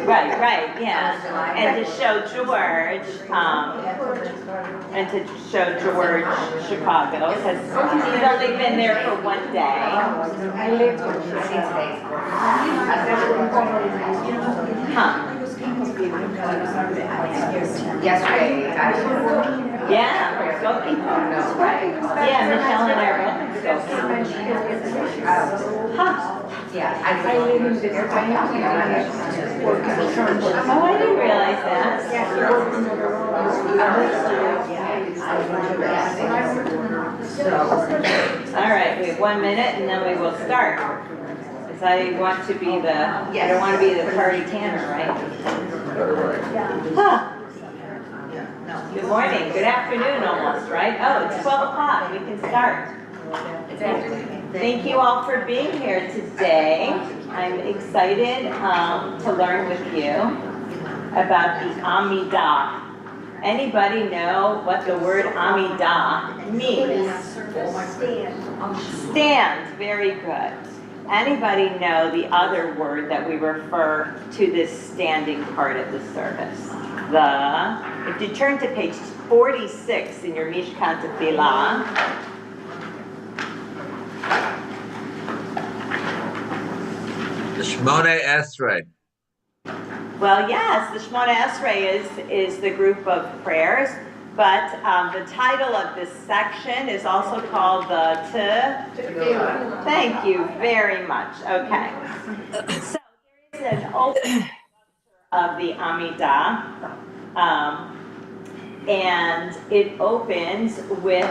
Right, yeah. And to show George, Chicago, because he's only been there for one day. Yesterday, yeah, for Skokie. Yeah, Michelle and I are both in Skokie. Yeah, I live in the Oh, I didn't realize that. All right, we have 1 minute and then we will start. Because I want to be I don't want to be the party tanner, right? Huh. Good morning, good afternoon almost, right? Oh, it's 12 o'clock, we can start. Thank you all for being here today. I'm excited to learn with you about the Amida. Anybody know what the word Amida means? Stand, very good. Anybody know the other word that we refer to this standing part of the service? If you turn to page 46 in your Mishkan Tefillah, the Shemona Esrei. Well, yes, the Shemona Esrei is the group of prayers, but the title of this section is also called the Tefillah. Thank you very much. Okay. So there is an open of the Amida, and it opens with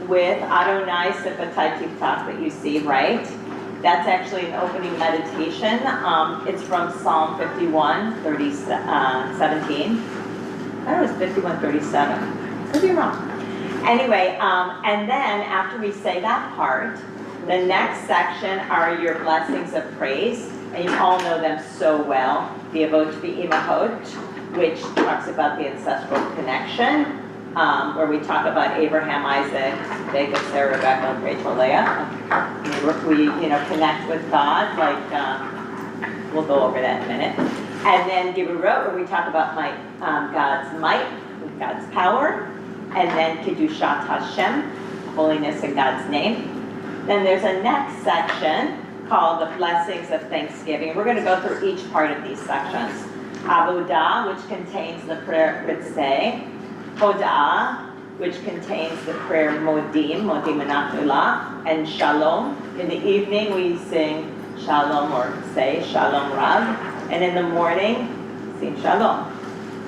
Adonai Sifatai Tiftach that you see, right? That's actually an opening meditation. It's from Psalm 51, 17. I thought it was 51, 37. Could be wrong. Anyway, and then after we say that part, the next section are your blessings of praise, and you all know them so well. The Avot V'Imahot, which talks about the ancestral connection, where we talk about Abraham, Isaac, Jacob, Sarah, Rebecca, Rachel, Leah. We connect with God, we'll go over that in a minute. And then Geburot, where we talk about God's might, God's power. And then Kiddushat Hashem, holiness in God's name. Then there's a next section called the blessings of thanksgiving. We're going to go through each part of these sections. Avodah, which contains the prayer Ritzeh. Hoda'ah, which contains the prayer Modim Anachnu Lach, and Shalom. In the evening we sing Shalom or say Shalom Rav, and in the morning sing Shalom.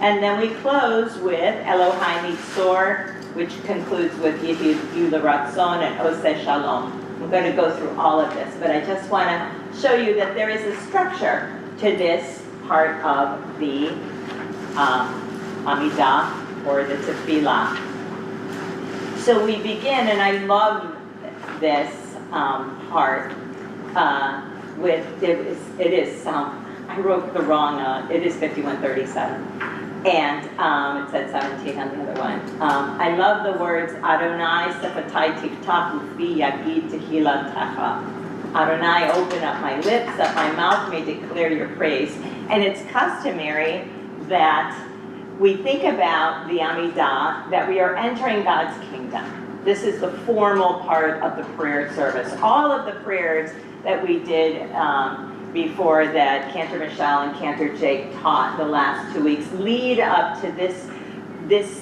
And then we close with Elohai Nitzor, which concludes with Yehiyu L'Ratzon and Oseh Shalom. I'm going to go through all of this, but I just want to show you that there is a structure to this part of the Amidah, or the Tefillah. So we begin, and I love this part with, I wrote the wrong, it is 5137, and it said 17 on the other one. I love the words, Adonai Sefatai Tiftach Ufi Yagid Tehillah Techa. Adonai, open up my lips, that my mouth may declare your praise. And it's customary that we think about the Amidah, that we are entering God's kingdom. This is the formal part of the prayer service. All of the prayers that we did before that Cantor Michelle and Cantor Jake taught the last 2 weeks lead up to this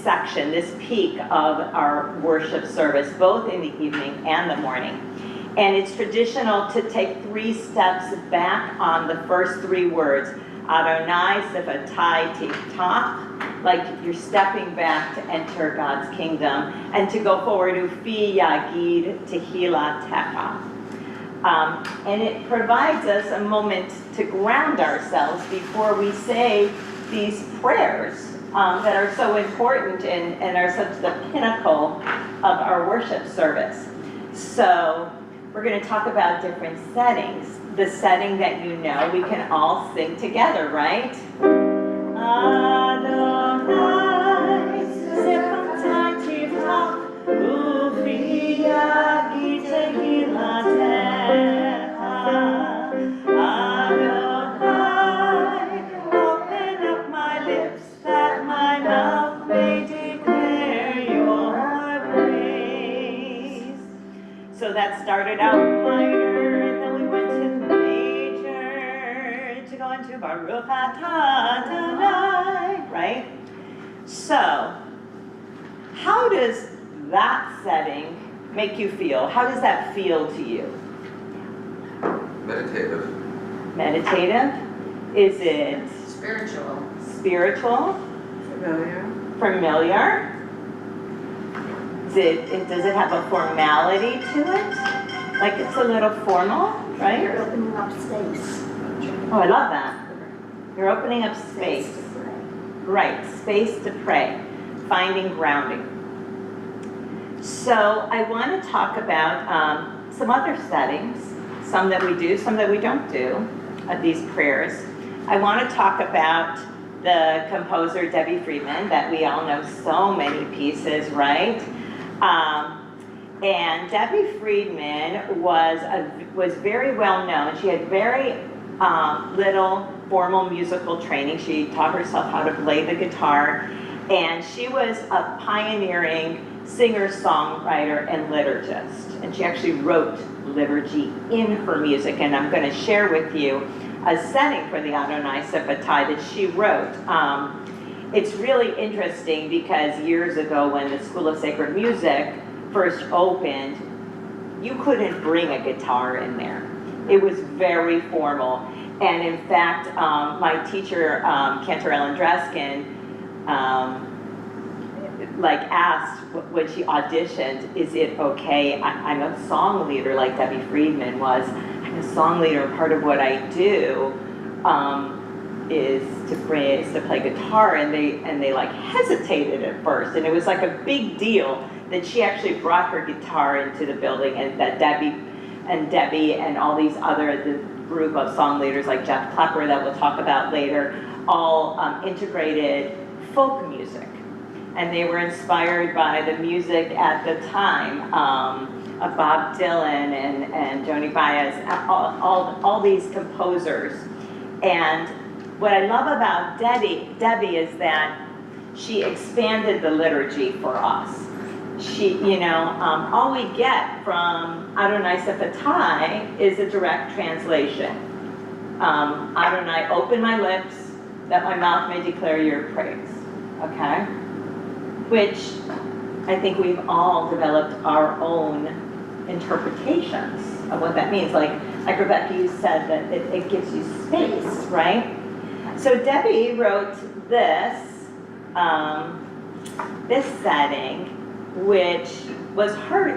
section, this peak of our worship service, both in the evening and the morning. And it's traditional to take 3 steps back on the first 3 words. Adonai Sifatai Tiftach, like you're stepping back to enter God's kingdom, and to go forward, Ufi Yagid Tehillah Techa. And it provides us a moment to ground ourselves before we say these prayers that are so important and are such the pinnacle of our worship service. So we're going to talk about different settings. The setting that you know, we can all sing together, right? Adonai Sefatai Tiftach Ufi Yagid Tehillah Techa. Adonai started out minor, and then we went to major to go into Baruch Atah Adonai, right? So, how does that setting make you feel? How does that feel to you? Meditative. Meditative? Is it Spiritual. spiritual? Familiar? Does it have a formality to it? Like it's a little formal, right? You're opening up space. Oh, I love that. You're opening up space. to pray. Right, space to pray, finding grounding. So I want to talk about some other settings, some that we do, some that we don't do, of these prayers. I want to talk about the composer Debbie Friedman, that we all know so many pieces, right? And Debbie Friedman was very well known. She had very little formal musical training. She taught herself how to play the guitar, and she was a pioneering singer-songwriter and liturgist. And she actually wrote liturgy in her music, and I'm going to share with you a setting for the Adonai Siffatai that she wrote. It's really interesting because years ago when the School of Sacred Music first opened, you couldn't bring a guitar in there. It was very formal. And in fact, my teacher, Cantorial asked when she auditioned, is it okay? I'm a song leader like Debbie Friedman was. I'm a song leader. Part of what I do is to play guitar, and they like hesitated at first, and it was like a big deal that she actually brought her guitar into the building, and that Debbie and all these the group of song leaders like Jeff Klepper that we'll talk about later, all integrated folk music, and they were inspired by the music at the time of Bob Dylan and Joni Baez, all these composers. And what I love about Debbie is that she expanded the liturgy for us. She, all we get from Adonai Siffatai is a direct translation. Adonai, open my lips that my mouth may declare your praise. Okay? Which I think we've all developed our own interpretations of what that means. Like Rebecca, you said that it gives you space, right? So Debbie wrote this setting, which was her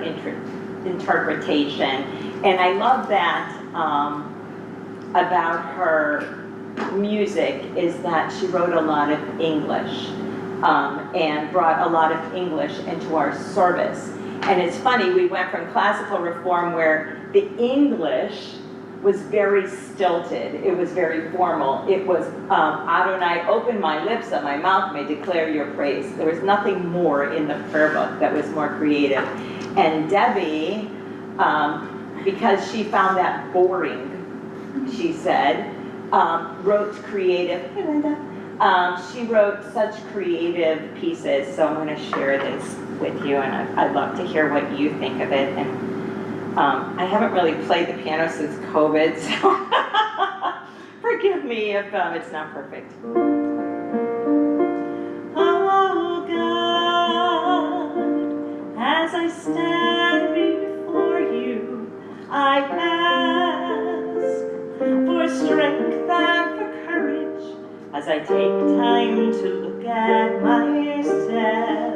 interpretation. And I love that about her music is that she wrote a lot of English and brought a lot of English into our service. And it's funny, we went from classical reform where the English was very stilted. It was very formal. It was, Adonai, open my lips that my mouth may declare your praise. There was nothing more in the prayer book that was more creative. And Debbie, because she found that boring, she said, wrote creative, hey Linda, she wrote such creative pieces. So I'm going to share this with you, and I'd love to hear what you think of it. And I haven't really played the piano since COVID, so forgive me if it's not perfect. Oh God, as I stand before you, I ask for strength and for courage as I take time to look at myself.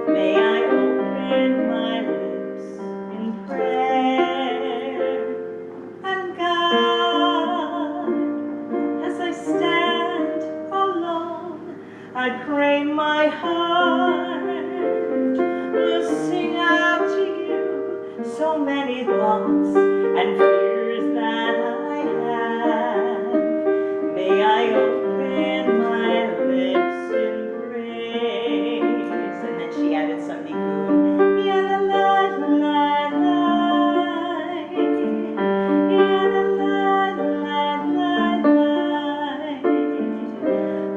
May I open my lips in prayer, and God, as I stand alone, I pray my heart will sing out to you so many thoughts and fears that I have. May I open my lips in praise. And then she added some nigun.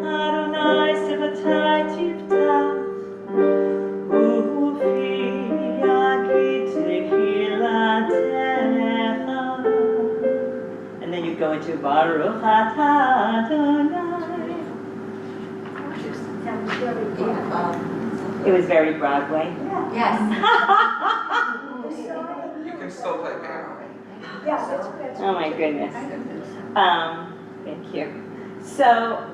Adonai Siffatai Tiftach, Ufi Yagi Tehillah. and then you go into Baruch Atah Adonai. It was very Broadway. Yes. You can still play piano. Oh my goodness. Thank you. So,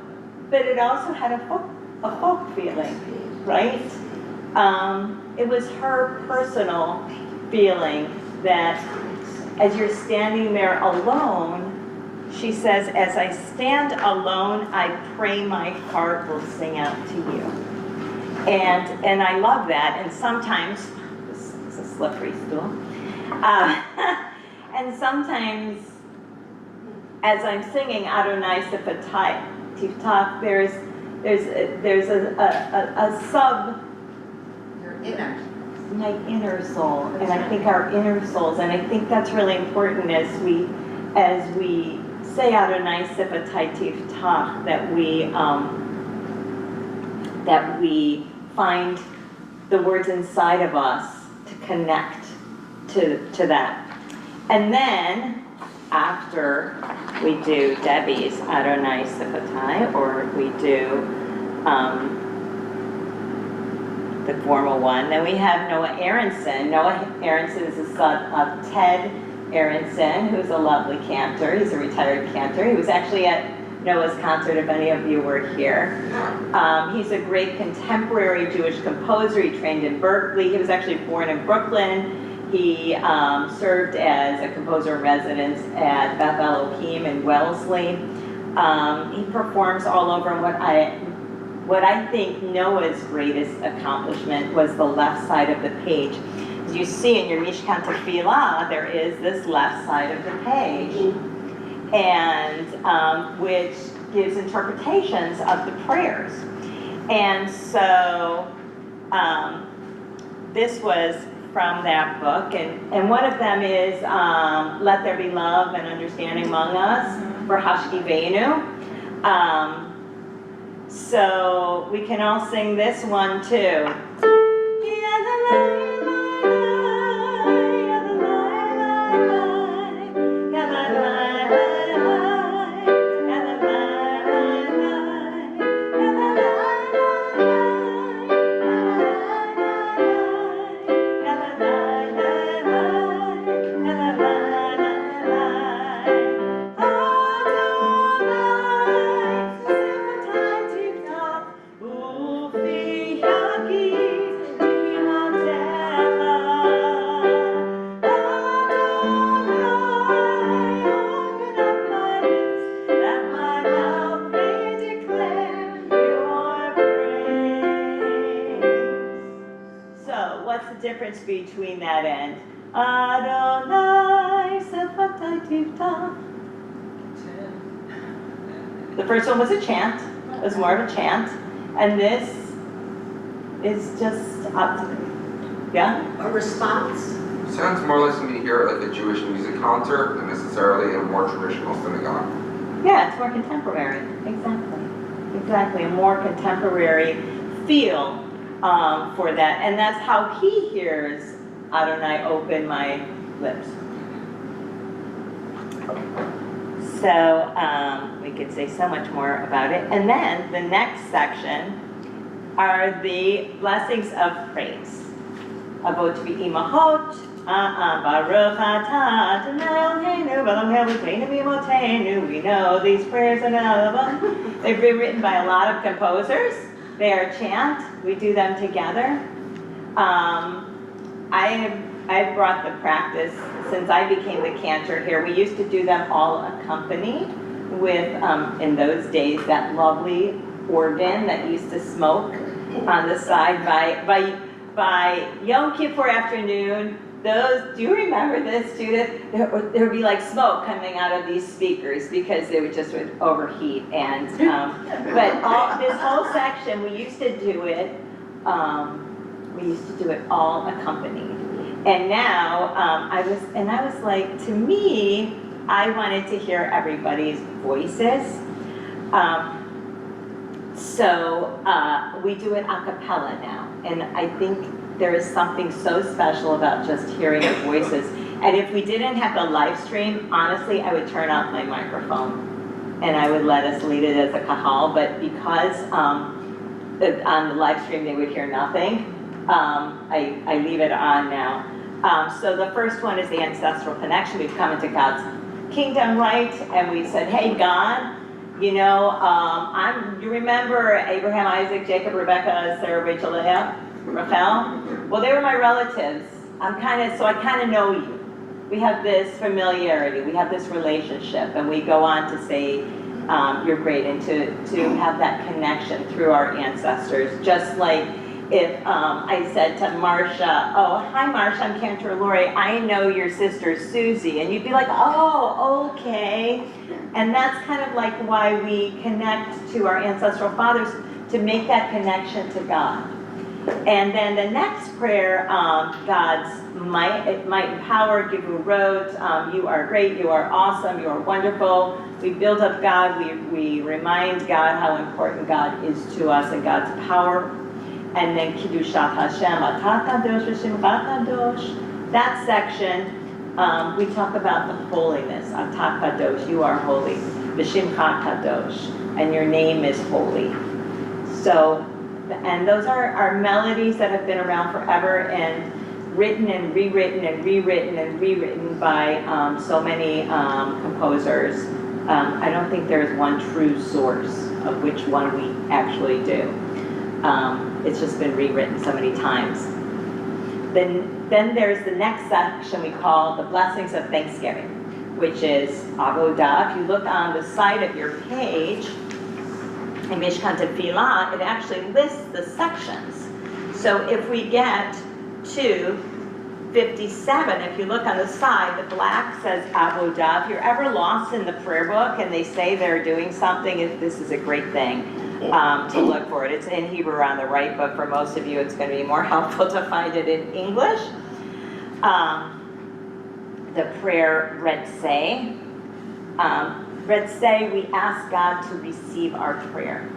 but it also had a folk feeling, right? It was her personal feeling that as you're standing there alone, she says, as I stand alone, I pray my heart will sing out to you. And I love that. And sometimes, this is a slippery stool, and sometimes as I'm singing Adonai Sifatai Tiftach, there's a sub, Your inner. my inner soul, and I think our inner souls, and I think that's really important as we say Adonai Sifatai Tiftach, that we find the words inside of us to connect to that. And then after we do Debbie's Adonai Sifatai, or we do the formal one, then we have Noah Aronson. Noah Aronson is the son of Ted Aronson, who's a lovely cantor. He's a retired cantor. He was actually at Noah's concert, if any of you were here. He's a great contemporary Jewish composer. He trained in Berkeley. He was actually born in Brooklyn. He served as a composer in residence at Beth Elohim in Wellesley. He performs all over, and what I think Noah's greatest accomplishment was the left side of the page. As you see in your Mishkan Tefillah, there is this left side of the page, and which gives interpretations of the prayers. And so this was from that book, and one of them is Let There Be Love and Understanding Among Us for Hashkivenu. So we can all sing this one too. Between that and Adonai Sefatai Tiftach. The first one was a chant. It was more of a chant, and this is just up to, yeah, A response. Sounds more or less to me here like a Jewish music concert than necessarily a more traditional synagogue. Yeah, it's more contemporary. Exactly, a more contemporary feel for that, and that's how he hears Adonai open my lips. So we could say so much more about it. And then the next section are the blessings of praise. Avot v'imahot, Baruch atah Adonai Eloheinu, v'Eloheinu v'Eloheinu v'Imotenu. We know these prayers and they've been written by a lot of composers. They are chant. We do them together. I've brought the practice since I became the cantor here. We used to do them all accompanied with, in those days, that lovely organ that used to smoke on the side by Yom Kippur afternoon. Do you remember this, Judith? There would be like smoke coming out of these speakers because they would just overheat. And but this whole section, we used to do it. We used to do it all accompanied. And now I was like, to me, I wanted to hear everybody's voices. So we do it a cappella now, and I think there is something so special about just hearing the voices. And if we didn't have the live stream, honestly, I would turn off my microphone and I would let us lead it as a kahal, but because on the live stream they would hear nothing, I leave it on now. So the first one is the ancestral connection. We've come into God's kingdom, right? And we said, hey, God, you know, you remember Abraham, Isaac, Jacob, Rebecca, Sarah, Rachel, Leah, Rachel? Well, they were my relatives. So I kind of know you. We have this familiarity, we have this relationship, and we go on to say, you're great, and to have that connection through our ancestors. Just like if I said to Marcia, oh, hi Marcia, I'm Cantor Lori, I know your sister Susie, and you'd be like, oh, okay. And that's kind of like why we connect to our ancestral fathers, to make that connection to God. And then the next prayer, God's might and power, give you roads, you are great, you are awesome, you are wonderful. We build up God, we remind God how important God is to us and God's power. And then Kiddushat Hashem, Atah Kadosh V'Shimcha Kadosh. That section, we talk about the holiness. Atah Kadosh, you are holy. V'Shimcha Kadosh, and your name is holy. So, and those are melodies that have been around forever and written and rewritten and rewritten and rewritten by so many composers. I don't think there's one true source of which one we actually do. It's just been rewritten so many times. Then there's the next section we call the Blessings of Thanksgiving, which is Avodah. If you look on the side of your page, in Mishkan Tefillah, it actually lists the sections. So if we get to 57, if you look on the side, the black says Avodah. If you're ever lost in the prayer book and they say they're doing something, this is a great thing to look for it. It's in Hebrew on the right, but for most of you it's going to be more helpful to find it in English. The prayer Retzeh. Retzeh, we ask God to receive our prayer.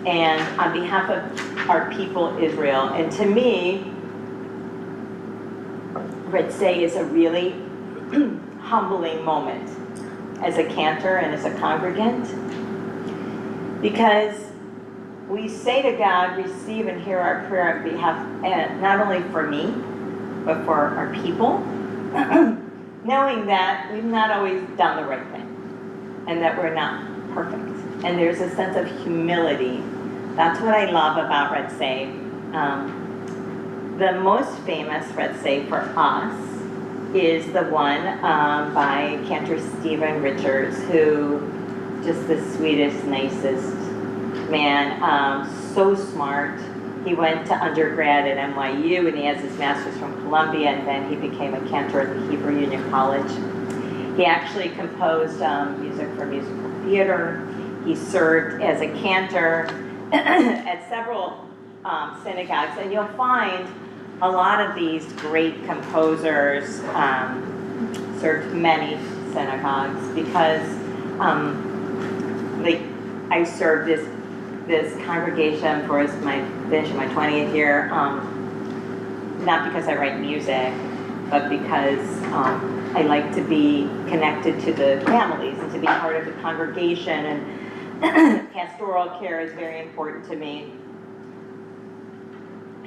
And on behalf of our people, Israel, and to me, Retzeh is a really humbling moment as a cantor and as a congregant, because we say to God, receive and hear our prayer on behalf, and not only for me, but for our people, knowing that we've not always done the right thing. And that we're not perfect. And there's a sense of humility. That's what I love about Retzeh. The most famous Retzeh for us is the one by Cantor Stephen Richards, who just the sweetest, nicest man, so smart. He went to undergrad at NYU and he has his master's from Columbia, and then he became a cantor at the Hebrew Union College. He actually composed music for musical theater. He served as a cantor at several synagogues, and you'll find a lot of these great composers served many synagogues, because I served this congregation for finishing my 20th year, not because I write music, but because I like to be connected to the families and to be part of the congregation, and pastoral care is very important to me.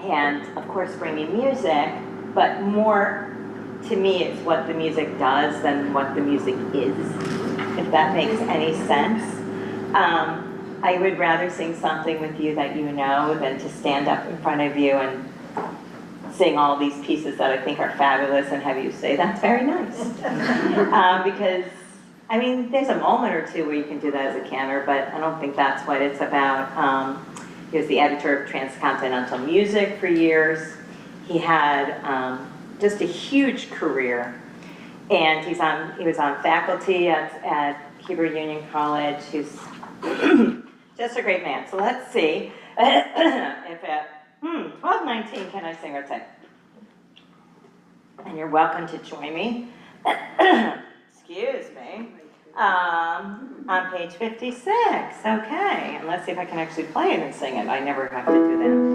And of course bringing music, but more to me it's what the music does than what the music is, if that makes any sense. I would rather sing something with you that you know than to stand up in front of you and sing all these pieces that I think are fabulous and have you say, that's very nice. Because, I mean, there's a moment or two where you can do that as a cantor, but I don't think that's what it's about. He was the editor of Transcontinental Music for years. He had just a huge career. And he was on faculty at Hebrew Union College. He's just a great man. So let's see if at 12:19 can I sing or say? And you're welcome to join me. Excuse me. On page 56. Okay. And let's see if I can actually play it and sing it. I never have to do that.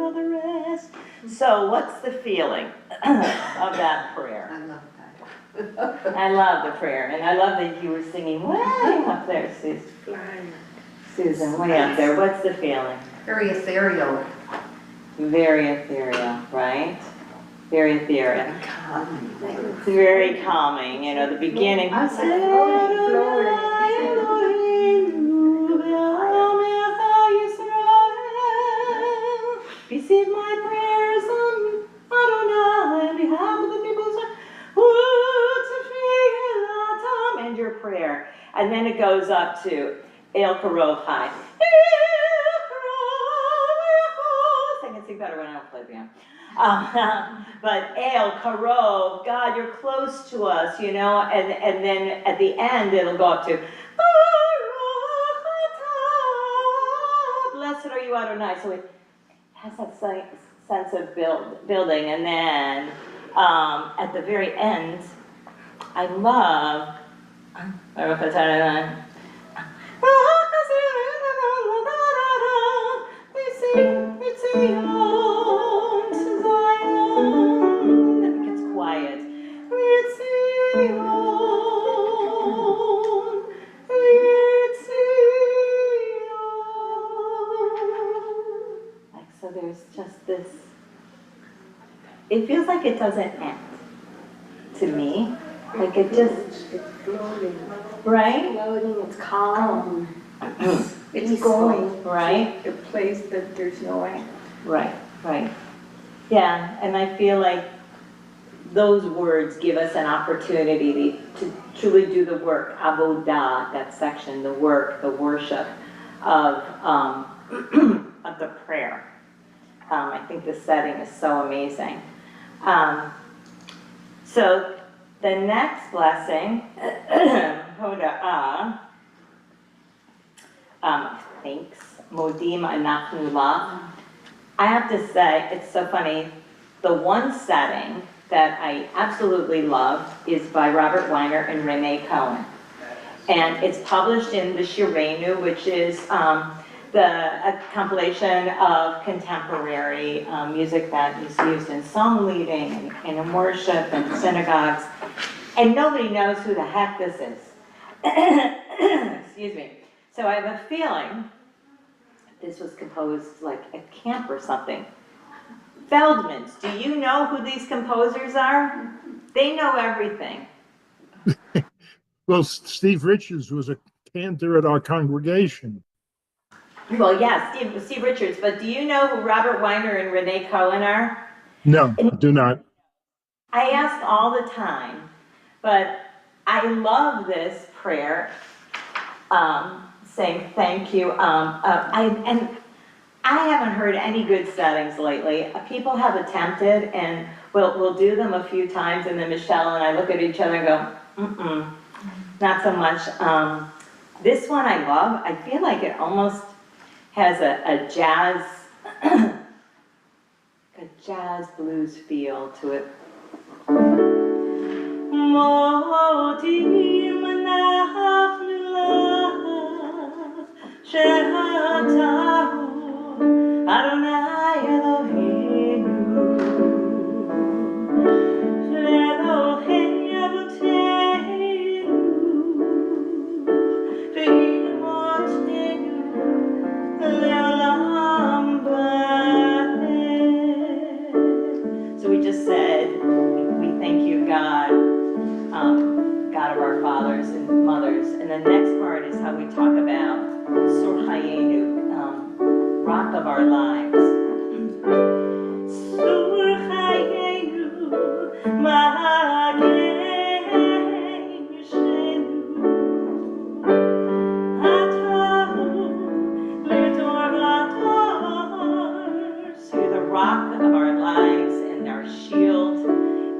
all the rest. So what's the feeling of that prayer? I love that. I love the prayer, and I love that you were singing way up there, Susan, way up there. What's the feeling? Very ethereal. Very ethereal, right? Very ethereal. Calming. It's very calming, you know, the beginning. Receive my prayers on Adonai, on behalf of the people's and your prayer. And then it goes up to El Karov High. I can sing better when I don't play piano. But El Karov, God, you're close to us, you know, and then at the end it'll go up to Blessed are you, Adonai. So it has that sense of building. And then at the very end, I love it gets quiet. Like, so there's just this, it feels like it doesn't end to me. Like it just, it's floating. right? It's floating, it's calm. It's going, right? A place that there's no end. Right, right. Yeah, and I feel like those words give us an opportunity to truly do the work, avodah, that section, the work, the worship of of the prayer. I think the setting is so amazing. So the next blessing, hoda'ah, thanks, modim anachnu la. I have to say, it's so funny, the one setting that I absolutely love is by Robert Weiner and Renee Cohen. And it's published in the Shirenu, which is a compilation of contemporary music that is used in song leading and in worship and synagogues. And nobody knows who the heck this is. Excuse me. So I have a feeling this was composed like at camp or something. Feldmans, do you know who these composers are? They know everything. Well, Steve Richards was a cantor at our congregation. Well, yeah, Steve Richards, but do you know who Robert Weiner and Renee Cohen are? No, I do not. I ask all the time, but I love this prayer, saying thank you. I haven't heard any good settings lately. People have attempted, and we'll do them a few times, and then Michelle and I look at each other and go, not so much. This one I love. I feel like it almost has a jazz, a jazz blues feel to it. Modim anachnu lach she'atahu Adonai Eloheinu Elohei Avotenu Ve'imotenu le'olam va'ed. So we just said, we thank you, God, God of our fathers and mothers. And the next part is how we talk about Sur Chayenu, rock of our lives. Sur Chayenu, Magen Yishenu, Atahu L'dor Vador. So you're the rock of our lives and our shield,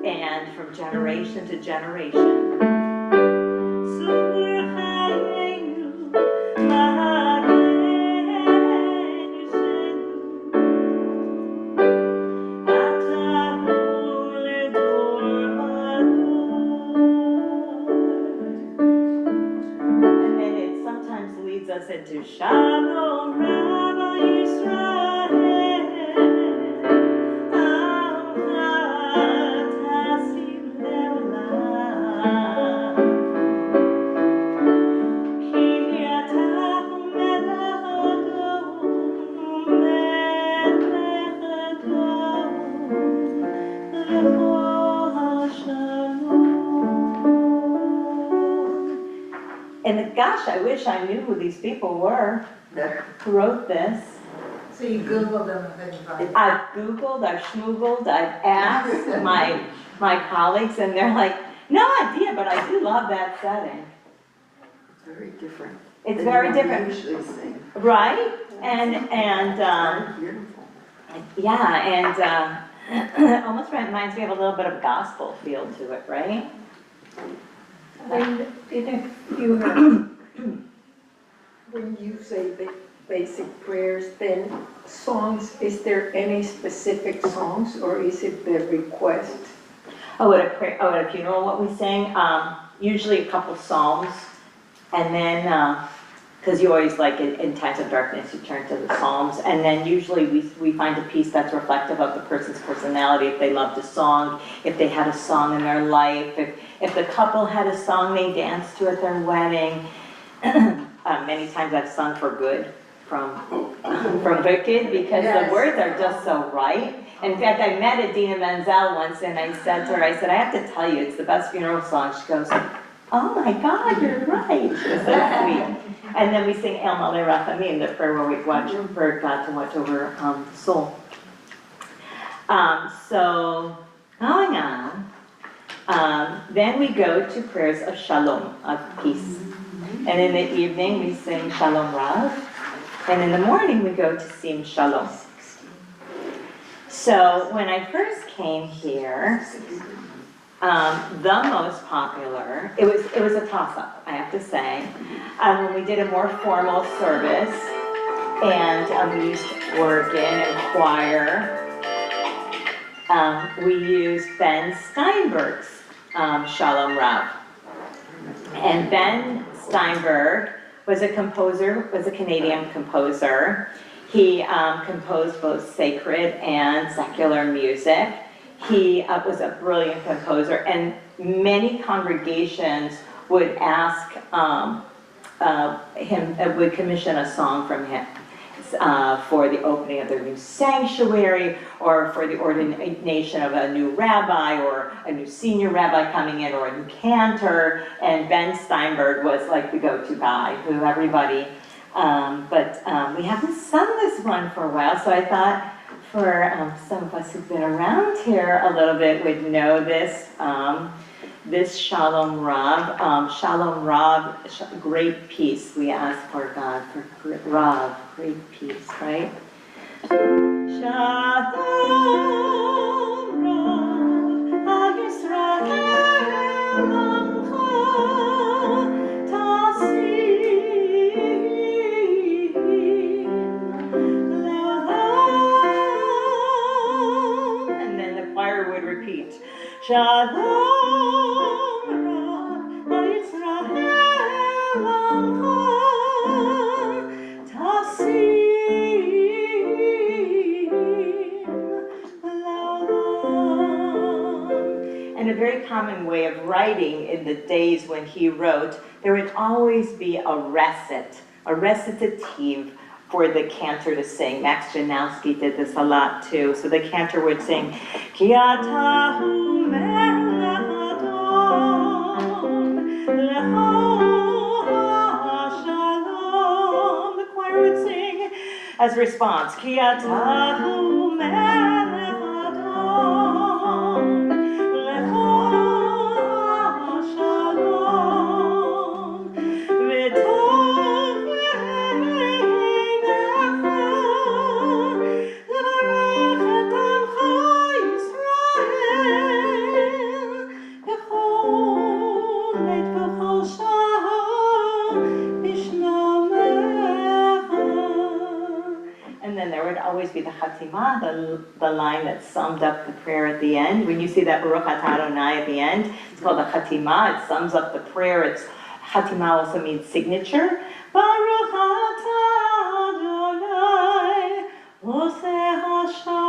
and from generation to generation. And then it sometimes leads us into Shalom Rabbi Yisrael. gosh, I wish I knew who these people were There. who wrote this. So you Google them and then you find it. I've Googled, I've schmoogled, I've asked my colleagues, and they're like, no idea, but I do love that setting. It's very different. It's than very what we different, usually sing. right? And Very beautiful. yeah, and almost reminds me of a little bit of gospel feel to it, right? When you have, when you say the basic prayers, then songs, is there any specific songs or is it the request? At a funeral, what we sing, usually a couple psalms, and then, because you always like in times of darkness, you turn to the psalms, and then usually we find a piece that's reflective of the person's personality, if they loved a song, if they had a song in their life, if the couple had a song they danced to at their wedding. Many times I've sung For Good from Wicked, because Yes. the words are just so right. In fact, I met Adina Menzel once, and I said to her, I have to tell you, it's the best funeral song. She goes, oh my God, you're right. She was so sweet. And then we sing El Malei Rachamim, the prayer where we watch for God to watch over the soul. So, going on, then we go to prayers of Shalom, of peace. And in the evening, we sing Shalom Rav. And in the morning, we go to sing Shalom. So when I first came here, the most popular, it was a toss-up, I have to say. When we did a more formal service, and we used organ and choir, we used Ben Steinberg's Shalom Rav. And Ben Steinberg was a Canadian composer. He composed both sacred and secular music. He was a brilliant composer, and many congregations would ask would commission a song from him for the opening of their new sanctuary, or for the ordination of a new rabbi, or a new senior rabbi coming in, or a new cantor. And Ben Steinberg was like the go-to guy who everybody, but we haven't sung this one for a while, so I thought for some of us who've been around here a little bit would know this, this Shalom Rav. Shalom Rav, great peace. We ask for God for Rav, great peace, right? Shalom Rav, Al Yisrael Amcha, and then the choir would repeat, Shalom Rav, Al Yisrael Amcha, Tasim L'olam. And a very common way of writing in the days when he wrote, there would always be a recitative for the cantor to sing. Max Janowski did this a lot too. So the cantor would sing, Ki atahu melech Adon, lecho ha'shalom. The choir would sing as response, Ki atahu melech Adon, lecho ha'shalom, v'tov and then there would always be the Chatimah, the line that summed up the prayer at the end. When you see that Baruch Atah Adonai at the end, it's called the Chatimah. It sums up the prayer. It's Chatimah also means signature. Baruch Atah Adonai, Oseh HaShalom.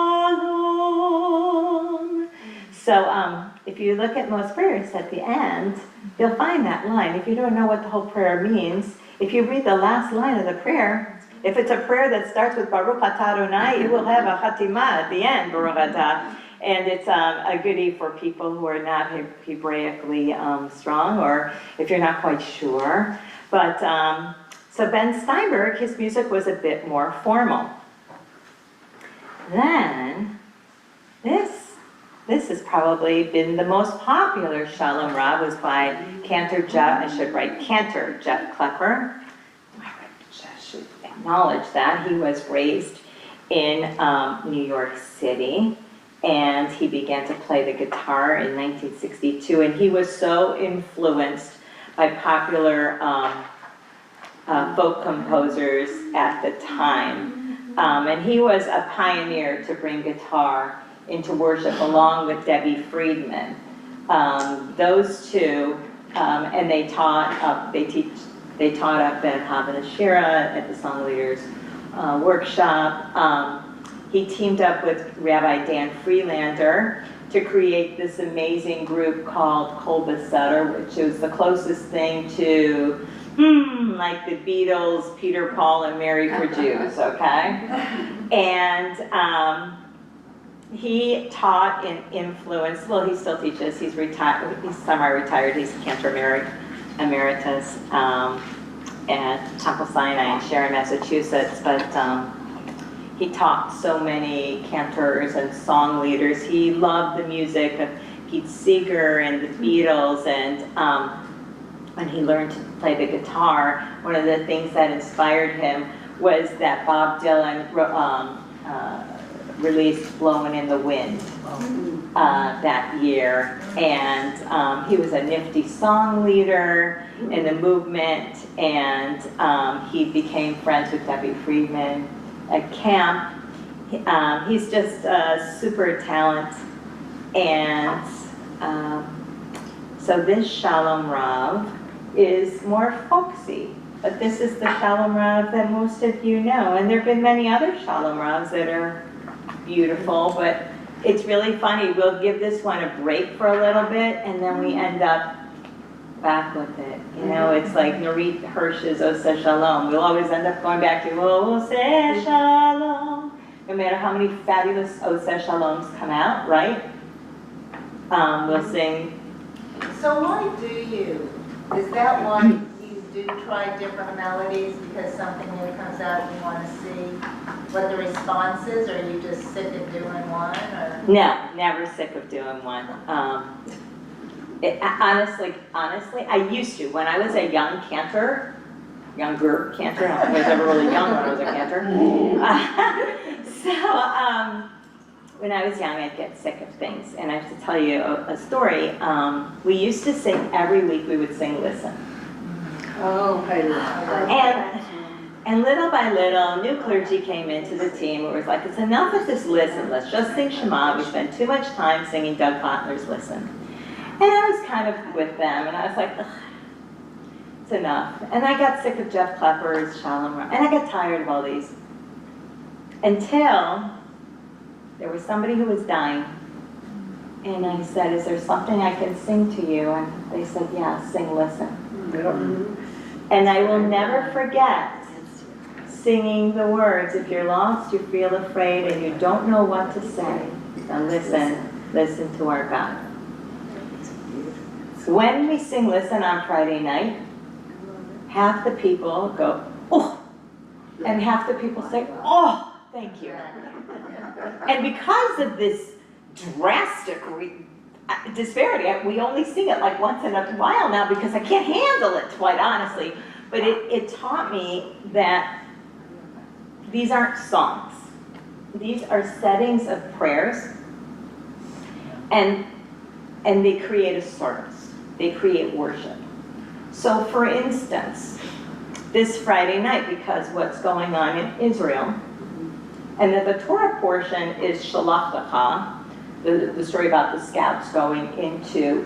So if you look at most prayers at the end, you'll find that line. If you don't know what the whole prayer means, if you read the last line of the prayer, if it's a prayer that starts with Baruch Atah Adonai, it will have a Chatimah at the end, Baruch Atah. And it's a goodie for people who are not Hebraically strong, or if you're not quite sure. But, so Ben Steinberg, his music was a bit more formal. Then, this has probably been the most popular Shalom Rav, was by Cantor Jeff Klepper. I should acknowledge that. He was raised in New York City, and he began to play the guitar in 1962, and he was so influenced by popular folk composers at the time. And he was a pioneer to bring guitar into worship along with Debbie Friedman. Those two, and they taught up at Havana Shira at the Song Leaders Workshop. He teamed up with Rabbi Dan Freelander to create this amazing group called Kol Besetter, which is the closest thing to like the Beatles, Peter, Paul, and Mary for Jews, okay? And he taught and influenced, well, he still teaches, he's retired, he's semi-retired, he's Cantor Emeritus at Temple Sinai in Sharon, Massachusetts, but he taught so many cantors and song leaders. He loved the music of Pete Seeger and the Beatles, and when he learned to play the guitar, one of the things that inspired him was that Bob Dylan released Blowin' in the Wind that year, and he was a nifty song leader in the movement, and he became friends with Debbie Friedman at camp. He's just a super talent, and so this Shalom Rav is more folksy, but this is the Shalom Rav that most of you know, and there have been many other Shalom Ravs that are beautiful, but it's really funny. We'll give this one a break for a little bit, and then we end up back with it. You know, it's like Norit Hirsch's Oseh Shalom. We'll always end up going back to Oseh Shalom, no matter how many fabulous Oseh Shaloms come out, right? We'll sing. So why do you? Is that why you do try different melodies, because something new comes out and you want to see what the response is, or are you just sick of doing one? Or? No, never sick of doing one. Honestly, I used to. When I was a younger cantor, I was never really young when I was a cantor. When I was young, I'd get sick of things. And I have to tell you a story. We used to sing, every week we would sing Listen. Oh, I love that. And little by little, new clergy came into the team. It was like, it's enough with this Listen. Let's just sing Shema. We spend too much time singing Doug Botler's Listen. And I was kind of with them, and I was like, ugh, it's enough. And I got sick of Jeff Klepper's Shalom Rav, and I got tired of all these. Until there was somebody who was dying, and I said, is there something I can sing to you? And they said, yeah, sing Listen. And I will never forget singing the words, if you're lost, you feel afraid, and you don't know what to say, then listen to our God. When we sing Listen on Friday night, half the people go, oh, and half the people say, oh, thank you. And because of this drastic disparity, we only sing it like once in a while now because I can't handle it, quite honestly. But it taught me that these aren't songs. These are settings of prayers, and they create a service. They create worship. So for instance, this Friday night, because what's going on in Israel, and that the Torah portion is Shalach Lecha, the story about the scouts going into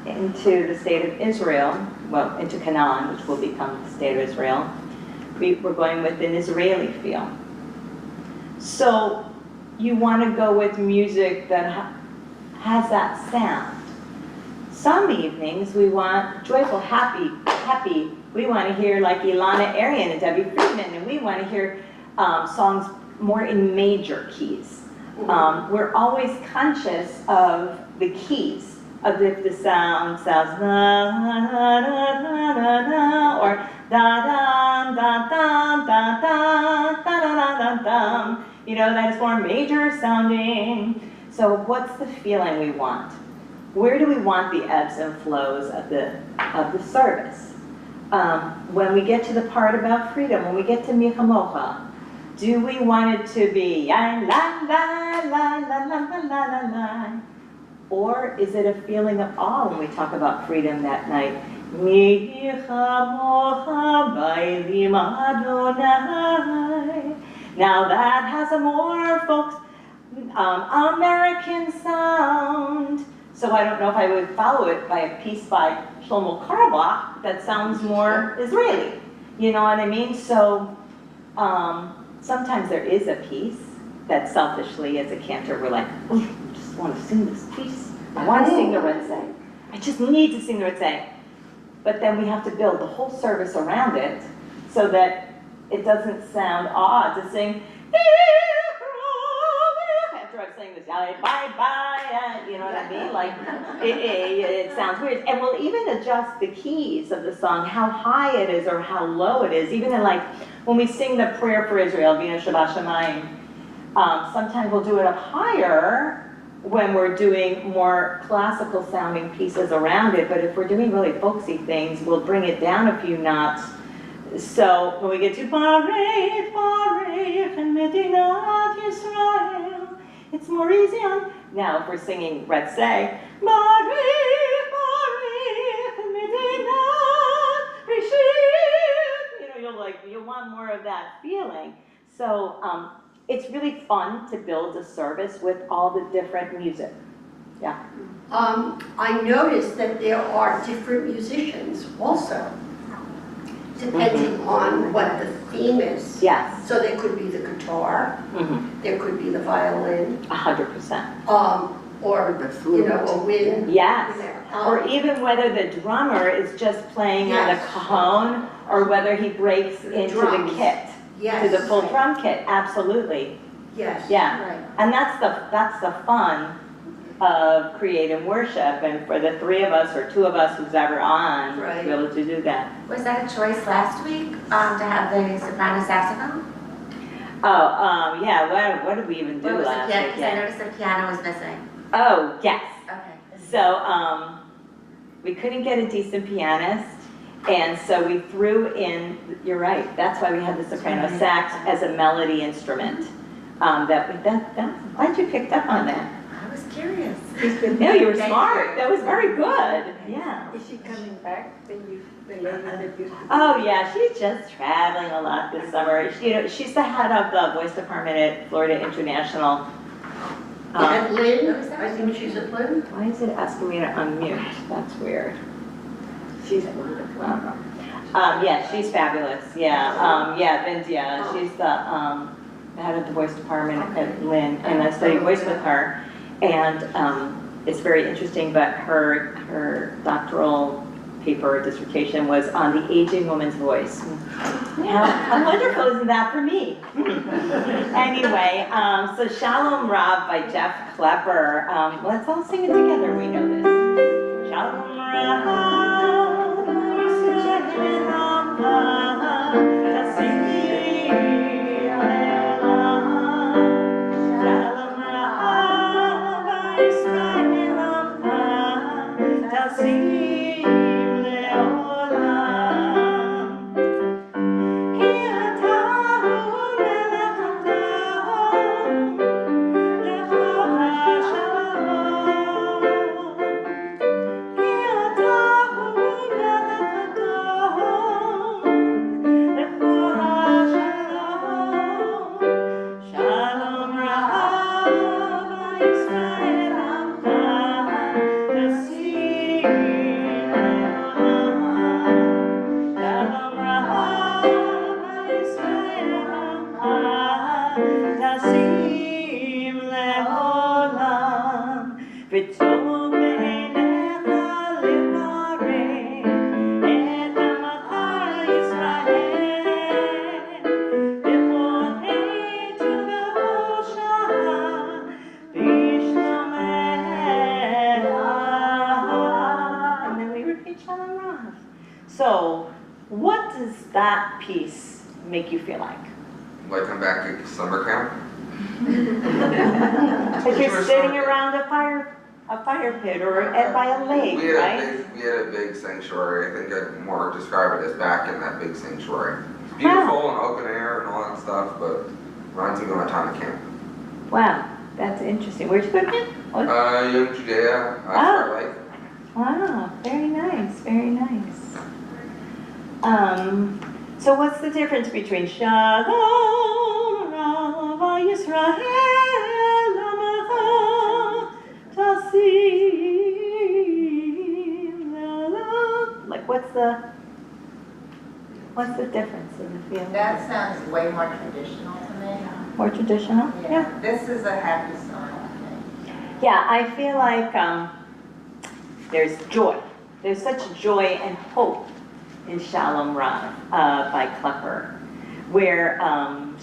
the state of Israel, well, into Canaan, which will become the state of Israel. We're going with an Israeli feel. So you want to go with music that has that sound. Some evenings we want joyful, happy. We want to hear like Ilana Arian and Debbie Friedman, and we want to hear songs more in major keys. We're always conscious of the keys. of if the sound sounds na na na na na na, or da da da da da da da da da da. You know, that is more major sounding. So what's the feeling we want? Where do we want the ebbs and flows of the service? When we get to the part about freedom, when we get to Michamocha, do we want it to be la la la la la la la la la? Or is it a feeling of awe when we talk about freedom that night? Now that has a more folks American sound. So I don't know if I would follow it by a piece by Shlomo Carlebach that sounds more Israeli. You know what I mean? So sometimes there is a piece that selfishly as a cantor we're like, oh, I just want to sing this piece. I want to sing the Retzeh. I just need to sing the Retzeh. But then we have to build the whole service around it so that it doesn't sound odd to sing after I'm saying this, bye bye, you know what I mean? Like, it sounds weird. And we'll even adjust the keys of the song, how high it is or how low it is. Even in like, when we sing the prayer for Israel, Vina Shabbat Shemayim, sometimes we'll do it up higher when we're doing more classical sounding pieces around it. But if we're doing really folksy things, we'll bring it down a few knots. So when we get to Barech, Barech, and Medinat Yisrael, it's more easy on. Now if we're singing Retzeh, Barech, Barech, Medinat Rishit, you'll want more of that feeling. So it's really fun to build a service with all the different music. Yeah. I noticed that there are different musicians also, depending on what the theme is. Yes. So there could be the guitar, there could be the violin, 100%. or a wind. Yes. Or Um, even whether the drummer is just playing on a Yes. cajon or whether he breaks into the drums. kit, Yes. to the full drum kit. Absolutely. Yes. Yeah. Right. And that's the fun of creative worship, and for the three of us or two of us who's ever on to Right. be able to do that. Was that a choice last week, to have the soprano saxophone? Oh, yeah, what did we even do Or was last the piano, week? because I Yeah. noticed the piano was missing. Oh, yes. Okay. So we couldn't get a decent pianist, and so we threw in, you're right, that's why we had the soprano sax as a melody instrument. I'm glad you picked up on that. I was curious. No, you were Thank smart. you. That was very good. Yeah. Is she coming back, the lady that used to? Oh yeah, she's just traveling a lot this summer. She's the head of the voice department at Florida International. At Lynn, I think she's at Lynn. Why is it asking me to unmute? That's weird. She's wonderful. Yeah, she's fabulous. Yeah, Vindia. She's the head of the voice department at Lynn, and I studied voice with her. And it's very interesting, but her doctoral paper dissertation was on the aging woman's voice. How wonderful isn't that for me? Anyway, so Shalom Rav by Jeff Klepper. Let's all sing it together. We know this. Shalom Rav, Yisrael Rav, Tasimi Le'olam. Shalom Rav, Yisrael Rav, Tasimi Le'olam. that piece make you feel like? Like I'm back at summer camp. Like you're sitting around a fire pit or by a lake, right? We had a big sanctuary. I think I'd more describe it as back in that big sanctuary. It's beautiful and open air and all that stuff, but reminds me of my time at camp. Wow, that's interesting. Where'd you go again? Young Judea, Fire Lake. Wow, very nice, very nice. So what's the difference between Shalom Rava Yisrael Amacha Tasim Le'olam? Like what's the difference in the feeling? That sounds way more traditional to me. More traditional? Yeah. This is a happy song, I think. Yeah, I feel like there's joy. There's such joy and hope in Shalom Rav by Klepper, where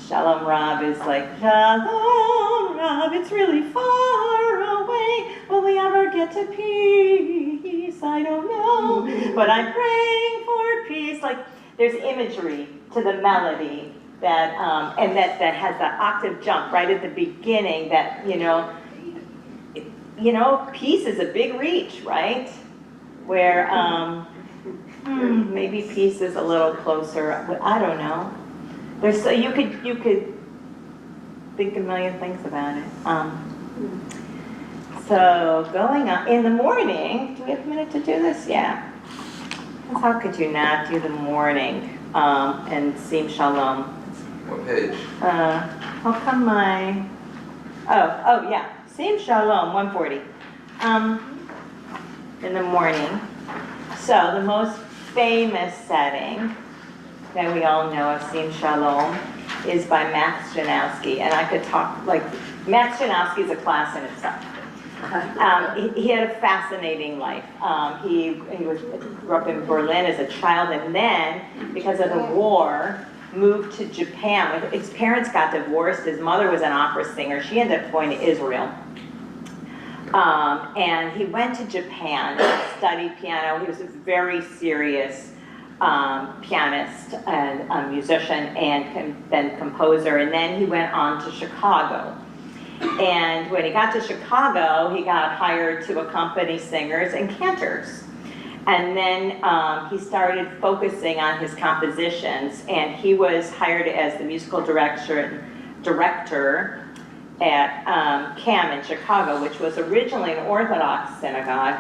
Shalom Rav is like, Shalom Rav, it's really far away. Will we ever get to peace? I don't know, but I'm praying for peace. Like, there's imagery to the melody that, and that has that octave jump right at the beginning that, peace is a big reach, right? Where maybe peace is a little closer. I don't know. There's so you could think a million things about it. So going on in the morning. Do we have a minute to do this? Yeah. How could you not do the morning and Sim Shalom? What page? How come my? Oh yeah. Sim Shalom 140. In the morning. So the most famous setting that we all know of Sim Shalom is by Max Janowski. And I could talk, Max Janowski is a class in itself. He had a fascinating life. He grew up in Berlin as a child and then, because of the war, moved to Japan. His parents got divorced. His mother was an opera singer. She ended up going to Israel. And he went to Japan and studied piano. He was a very serious pianist and musician and then composer. And then he went on to Chicago. And when he got to Chicago, he got hired to accompany singers and cantors. And then he started focusing on his compositions. And he was hired as the musical director at CAM in Chicago, which was originally an Orthodox synagogue,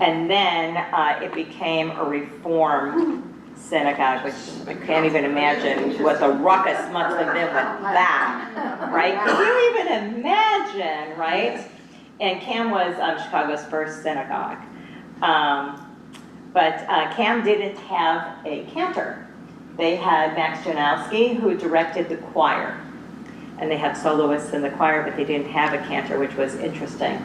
and then it became a Reform synagogue, which I can't even imagine what the ruckus must have been with that, right? Can you even imagine, right? And CAM was Chicago's first synagogue. But CAM didn't have a cantor. They had Max Janowski, who directed the choir. And they had soloists in the choir, but they didn't have a cantor, which was interesting.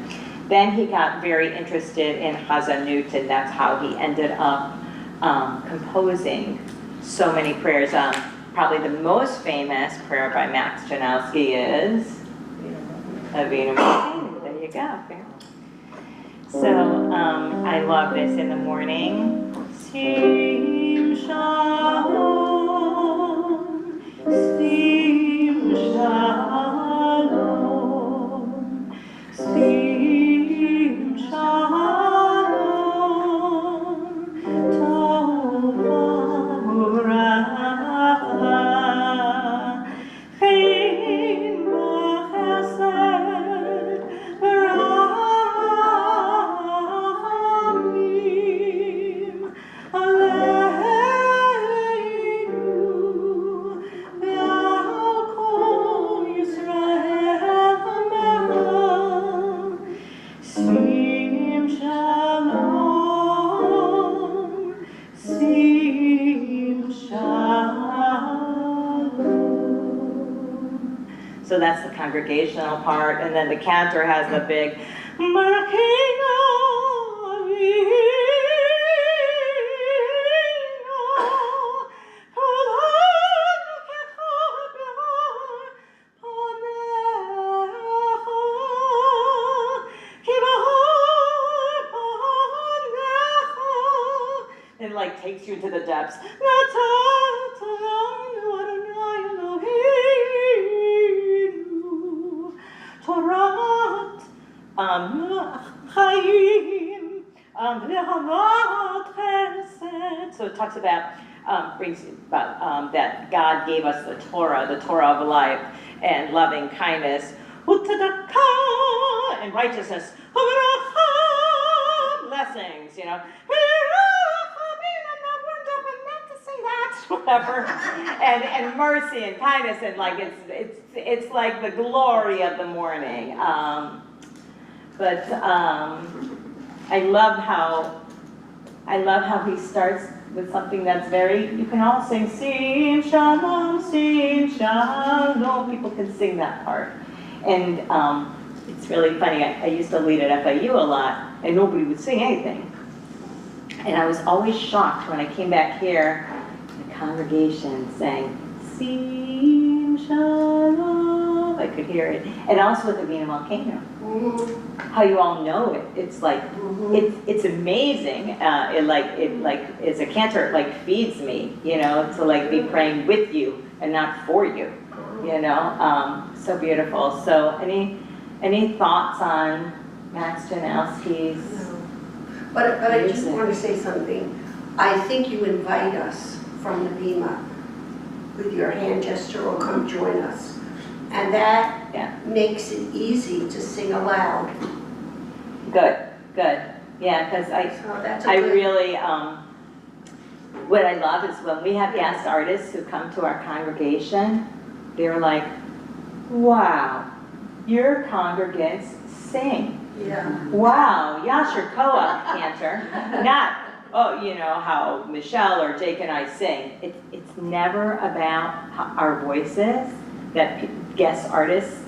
Then he got very interested in Hazanut, and that's how he ended up composing so many prayers. Probably the most famous prayer by Max Janowski is Avinu Malkeinu. There you go. So I love this in the morning. Sim Shalom, Sim Shalom, Sim Shalom, Tov Uracha, Chen B'chesed, V'rachamim, Aleinu, Ve'al Kol Yisrael Amecha, Sim Shalom, Sim Shalom. So that's the congregational part, and then the cantor has the big Malkeinu Avinu, Kulanu Kechad Panecha, Ki B'chol Panecha. It takes you to the depths. Natata Torat Chaim V'Avat Chesed. So it talks about that God gave us the Torah of life, and loving kindness, and righteousness, blessings, you know. Whatever, and mercy and kindness, and like it's like the glory of the morning. But I love how he starts with something that's very, you can all sing, Sim Shalom, people can sing that part. And it's really funny, I used to lead at FIU a lot, and nobody would sing anything. And I was always shocked when I came back here, the congregation sang, Sim Shalom, I could hear it. And also with the Vina Volcano. How you all know it. It's like, it's amazing. It as a cantor, it like feeds me, you know, to like be praying with you and not for you, you know. So beautiful. So any thoughts on Max Janowski's? But I just want to say something. I think you invite us from the Bima with your hand gesture, or come join us. And that makes it easy to sing aloud. Good. Yeah, because I really, what I love is when we have guest artists who come to our congregation, they're like, wow, your congregants sing. Yeah. Wow, Yasher Koach, Cantor. Not, you know, how Michelle or Jake and I sing. It's never about our voices, that guest artists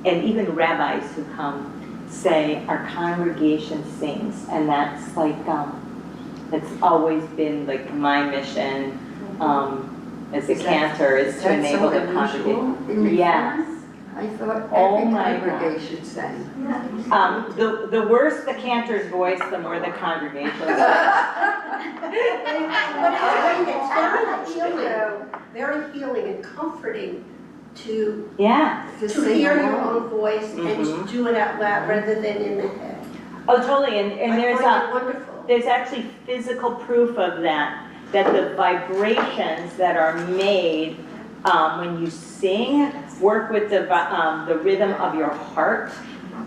and even rabbis who come say our congregation sings. And that's like, it's always been like my mission as a cantor, is to enable the congregation. Yes. I thought Oh every my congregation sang. The worse the cantor's voice, the more the congregation. But it's very healing and comforting to hear your own voice and to do it out loud rather than in the head. Oh, totally, and I find it wonderful. there's actually physical proof of that the vibrations that are made when you sing work with the rhythm of your heart,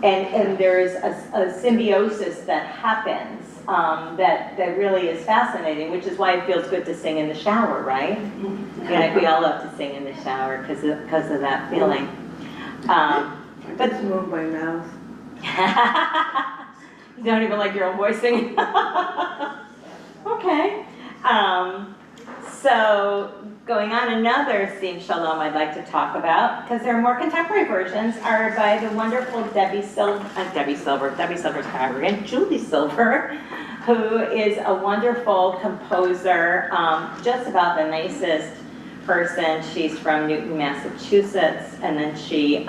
and there's a symbiosis that happens that really is fascinating, which is why it feels good to sing in the shower, right? You know, we all love to sing in the shower because of that feeling. But just move my mouth. You don't even like your own voice singing? Okay. So going on, another Sim Shalom I'd like to talk about, because there are more contemporary versions, are by the wonderful Debbie Silver's congregant, Julie Silver, who is a wonderful composer, just about the nicest person. She's from Newton, Massachusetts, and then she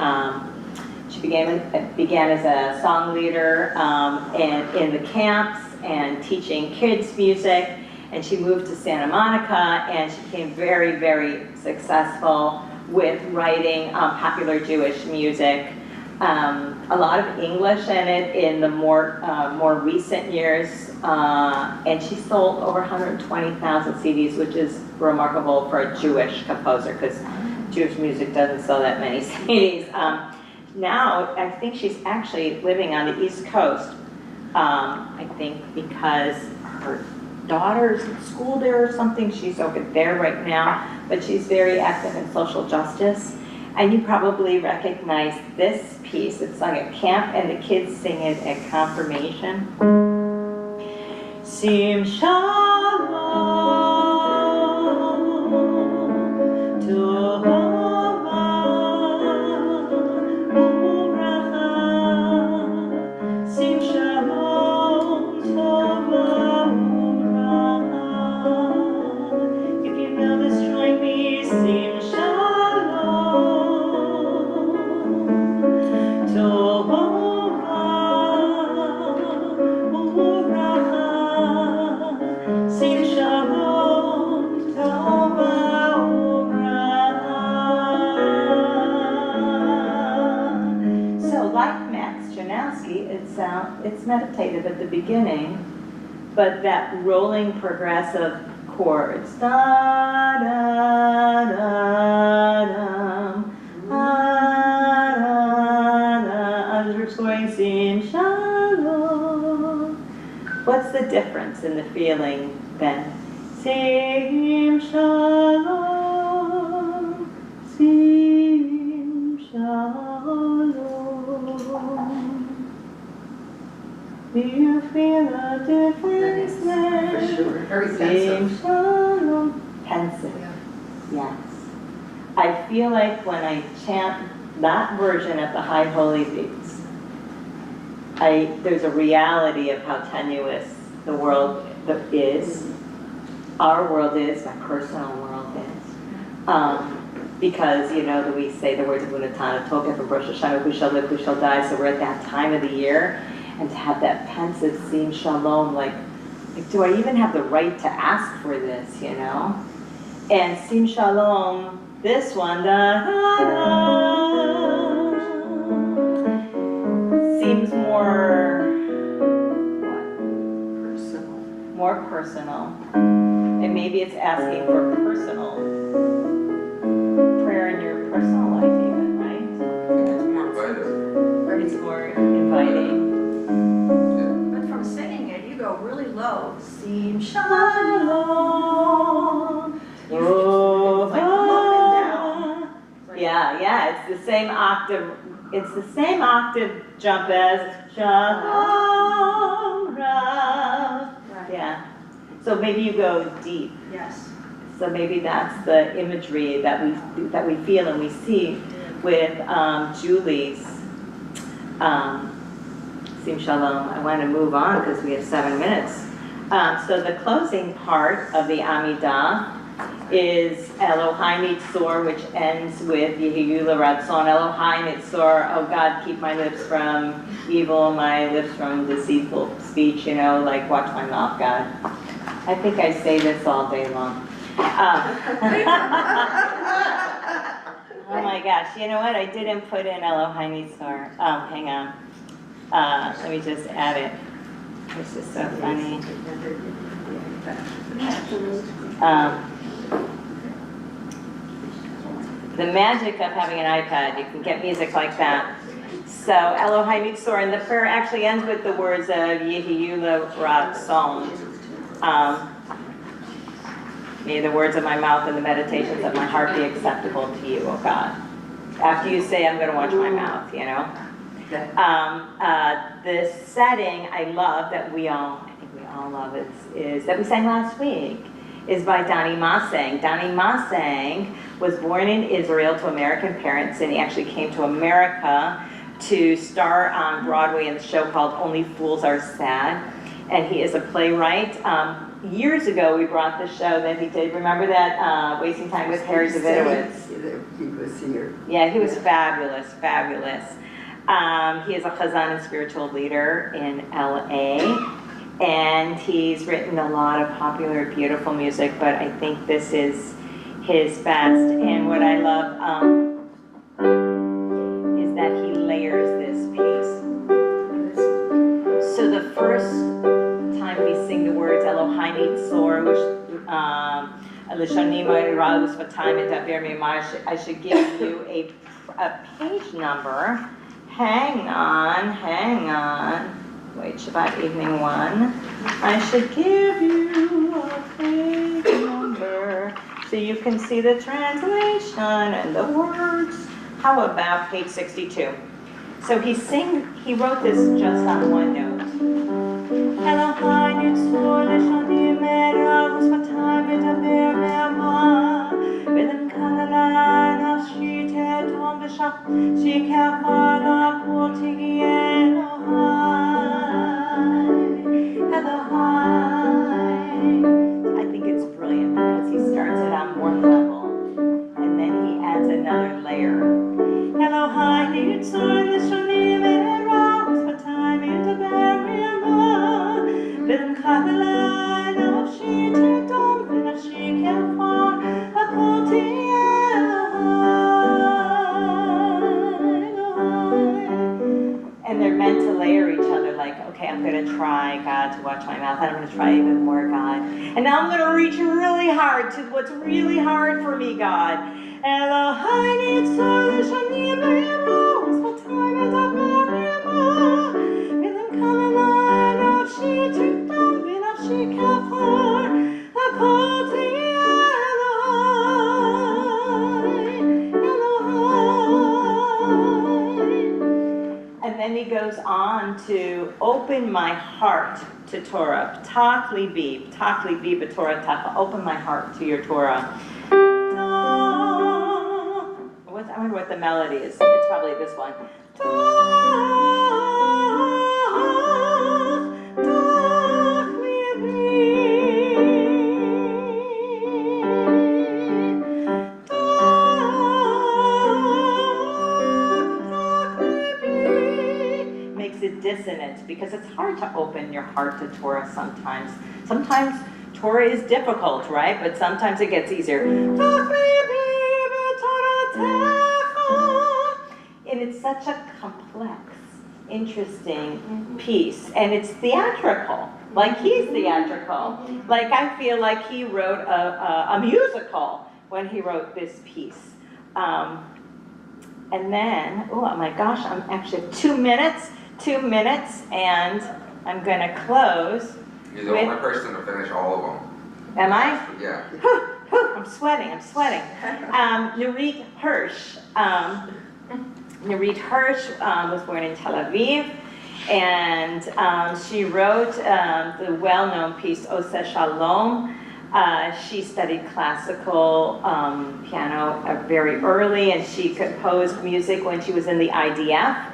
began as a song leader in the camps and teaching kids music. And she moved to Santa Monica, and she became very, very successful with writing popular Jewish music. A lot of English in it in the more recent years, and she sold over 120,000 CDs, which is remarkable for a Jewish composer, because Jewish music doesn't sell that many CDs. Now, I think she's actually living on the East Coast, I think because her daughter's in school there or something. She's over there right now, but she's very active in social justice. And you probably recognize this piece. It's sung at camp, and the kids sing it at confirmation. Sim Shalom Tova Uvracha. Sim Shalom Tova. If you know this, join me. Sim Shalom Tova Uvracha. like Max Janowski, it's meditative at the beginning, but that rolling progressive chords, da da da da, da da, underscoring Sim Shalom. What's the difference in the feeling then? Sim Shalom, Sim Shalom. Do you feel a difference then? For sure, very Sim sensitive. Shalom. Pensive, yes. I feel like when I chant that version at the High Holy Beats, there's a reality of how tenuous the world is, our world is, my personal world is. Because, that we say the words of Unatana, Tokef and Rosh Hashanah, who shall live, who shall die, so we're at that time of the year, and to have that pensive Sim Shalom, like, do I even have the right to ask for this, And Sim Shalom, this one, da, da, da, seems more, more personal. And maybe it's asking for personal prayer in your personal life even, right? It's more invited. It's more inviting. But from singing it, you go really low. Sim Shalom. Oh, It's like up and down. It's like- yeah, it's the same octave. It's the same octave jump as Shalom Rav. Right. Yeah. So maybe you go deep. Yes. So maybe that's the imagery that we feel and we see with Julie's Sim Shalom. I want to move on because we have 7 minutes. So the closing part of the Amida is Elohai Nitzor, which ends with Yehiyu L'Ratzon. Elohai Nitzor, oh God, keep my lips from evil, my lips from deceitful speech, like watch my mouth, God. I think I say this all day long. Oh my gosh, you know what? I didn't put in Elohai Nitzor. Oh, hang on. Let me just add it. This is so funny. The magic of having an iPad, you can get music like that. So Elohai Nitzor, and the prayer actually ends with the words of Yehiyu L'Ratzon. May the words of my mouth and the meditations of my heart be acceptable to you, oh God. After you say, I'm going to watch my mouth, The setting I love that I think we all love it, is that we sang last week, is by Donnie Massang. Donnie Massang was born in Israel to American parents, and he actually came to America to star on Broadway in a show called Only Fools Are Sad. And he is a playwright. Years ago, we brought the show that he did. Remember that Wasting Time with Harry Davidowitz? He was here. Yeah, he was fabulous, fabulous. He is a chazan and spiritual leader in LA, and he's written a lot of popular, beautiful music, but I think this is his best. And what I love is that he layers this piece. So the first time we sing the words Elohai Nitzor, I should give you a page number. Hang on. Wait, Shabbat evening 1. I should give you a page number so you can see the translation and the words. How about page 62? So he wrote this just on one note. Elohai Nitzor Leshonim Merav Uspatai Medaber Me'ama V'lem Kalala Nafshi Tetom V'shach Shikafala Koti Elohai. I think it's brilliant because he starts it on one level and then he adds another layer. Elohai Nitzor Leshonim Merav Uspatai Medaber Me'ama V'lem Kalala Nafshi Tetom V'nafshi Kefar Akoti Elohai. okay, I'm gonna try, God, to watch my mouth, and I'm gonna try even more, God. And now I'm gonna reach really hard to what's really hard for me, God. And then he goes on to open my heart to Torah. Ptach libi b'Torah tacha. Open my heart to your Torah. I wonder what the melody is. It's probably this one. Makes it dissonant because it's hard to open your heart to Torah sometimes. Sometimes Torah is difficult, right? But sometimes it gets easier. And it's such a complex, interesting piece. And it's theatrical. Like he's theatrical. Like I feel like he wrote a musical when he wrote this piece. And then, oh my gosh, I'm actually 2 minutes, and I'm gonna close. You're the only person to finish all of them. Am I? Yeah. I'm sweating. Nurit Hirsch. Nurit Hirsch was born in Tel Aviv, and she wrote the well-known piece Oseh Shalom. She studied classical piano very early, and she composed music when she was in the IDF.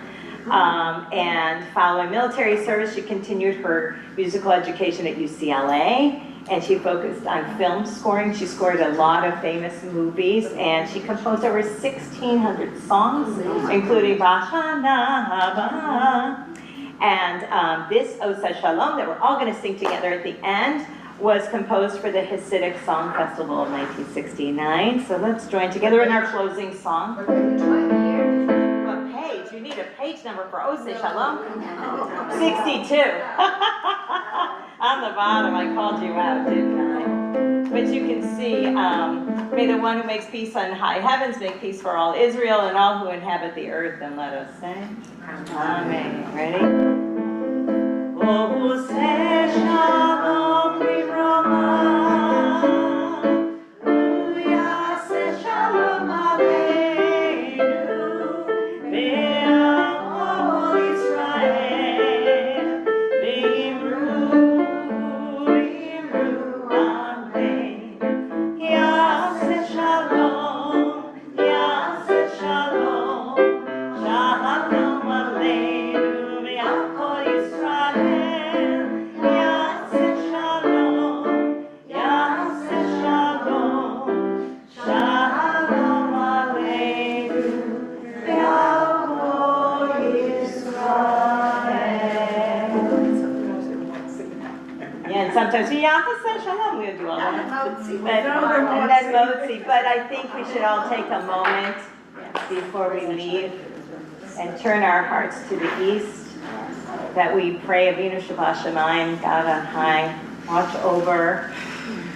And following military service, she continued her musical education at UCLA, and she focused on film scoring. She scored a lot of famous movies, and she composed over 1,600 songs, including Bahana Haba. And this Oseh Shalom that we're all going to sing together at the end was composed for the Hasidic Song Festival of 1969. So let's join together in our closing song. What page? You need a page number for Oseh Shalom? 62. On the bottom, I called you out, didn't I? But you can see, may the one who makes peace on high heavens make peace for all Israel and all who inhabit the earth, and let us say, Amen. Ready? Oseh Shalom Livrama, Uyaseh Shalom Aleinu, Ve'al Israel, V'imru, Amen. Yaseh Shalom, Yaseh Shalom, Shalom Aleinu, Ve'al Israel. And sometimes we Shalom, we'll do all that. But I think we should all take a moment before we leave and turn our hearts to the east, that we pray Avinu Shabbat Shemayim, God on high, watch over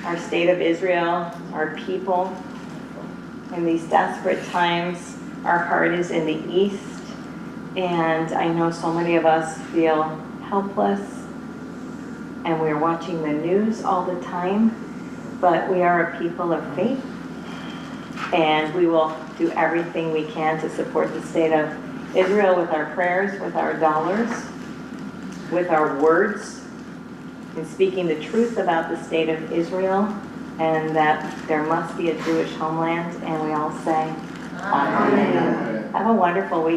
our state of Israel, our people. In these desperate times, our heart is in the east, and I know so many of us feel helpless, and we're watching the news all the time, but we are a people of faith, and we will do everything we can to support the state of Israel with our prayers, with our dollars, with our words, in speaking the truth about the state of Israel, and that there must be a Jewish homeland, and we all say, Amen. Have a wonderful week.